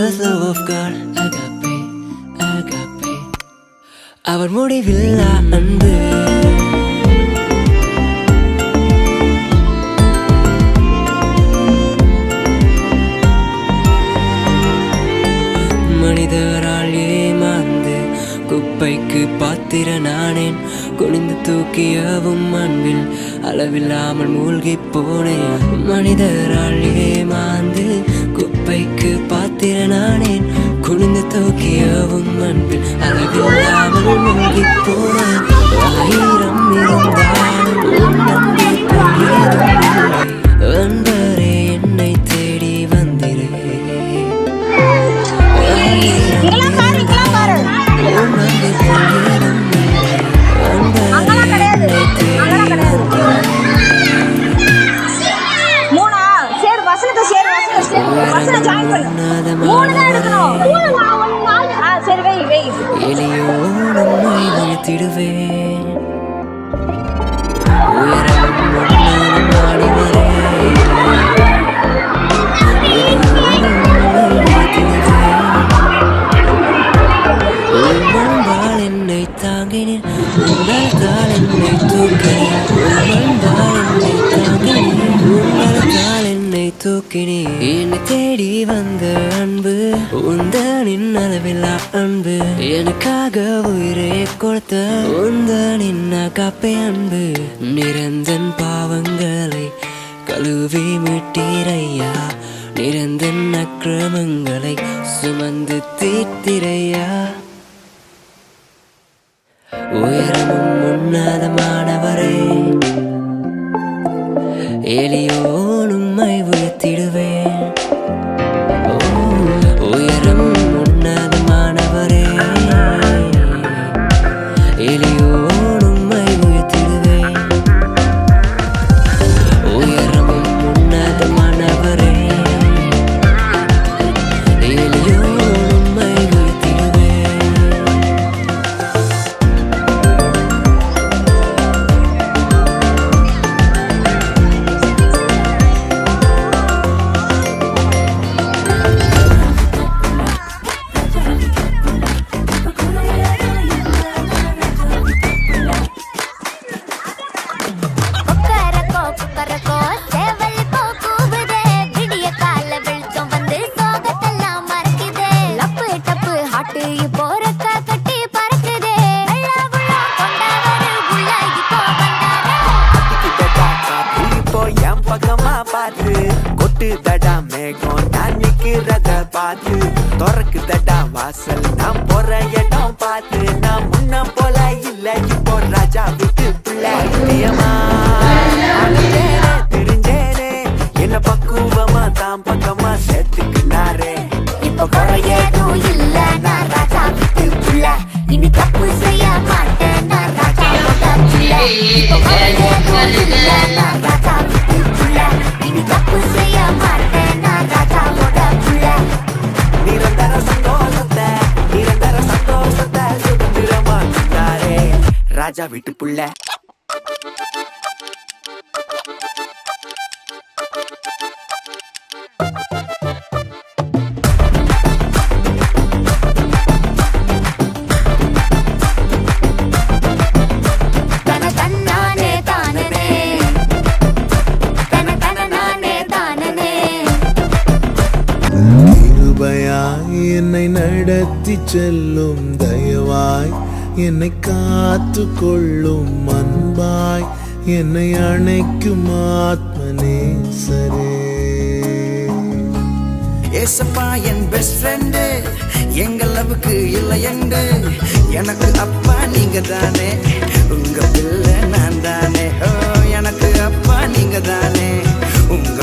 endless love of God. Agape, agape. அவர் முடிவில்லா அன்பு. மனிதரால் ஏமாந்து குப்பைக்கு பாத்திர நானேன். குனிந்து தூக்கியவும் அன்பில் அளவில்லாமல் மூழ்கி போனேன். மனிதரால் ஏமாந்து குப்பைக்கு பாத்திர நானேன். குனிந்து தூக்கியவும் அன்பில் அளவில்லாமல் மூழ்கி போனேன். ஆயிரம் இருந்தாலும் அன்பரே என்னை தேடி வந்திரே. திடுவேன் என்னை தாங்கினேன். உங்களால் என்னை தூக்கினேன். என்னை தூக்கினேன். என்னை தேடி வந்த அன்பு உந்தனின் அளவில்லா அன்பு. எனக்காக உயிரை கொடுத்த உந்தனின் காப்பை அன்பு. நிரந்தன் பாவங்களை கழுவி மீட்டீரையா. நிரந்தன் அக்கிரமங்களை சுமந்து தீர்த்திரையா. உயரமும் உன்னதமானவரே, எளியோனும்மை உயர்த்திடுவேன். உயரம் உன்னதமானவரே, எளியோனும்மை உயர்த்திடுவேன். உயரமும் உன்னதமானவரே, எளியோனும்மை உயர்த்திடுவேன். கொட்டு தடா மேகம் நான் நிக்கிறத பார்த்து. துறக்கு தடா வாசல் நான் போற இடம் பார்த்து. நான் முன்ன போல இல்ல இப்போ ராஜா விட்டு பிள்ளை. தெரிஞ்சேனே என்ன பக்குவமா தான் பக்கமா சேர்த்துக்கினாரே. இப்ப குறையதும் இல்ல நான் ராஜா விட்டு பிள்ளை. இனி தப்பு செய்ய மாட்டேன் நான் ராஜா பிள்ளை. இப்ப குறையதும் இல்ல நான் ராஜா விட்டு பிள்ளை. இனி தப்பு செய்ய மாட்டேன் நான் ராஜாவோட பிள்ளை. நிரந்தர சந்தோஷத்தை சுதந்திரமா தந்தாரே ராஜா வீட்டு புள்ள. என்னை நடத்தி செல்லும் தயவாய். என்னை காத்து கொள்ளும் அன்பாய். என்னை அணைக்கும் ஆத்மநேசரே. ஏசப்பா என் பெஸ்ட் ஃப்ரெண்டு. எங்கள் லவ்வுக்கு இல்லை என்று எனக்கு அப்பா நீங்க தானே. உங்க பிள்ளை நான் தானே. எனக்கு அப்பா நீங்க தானே. உங்க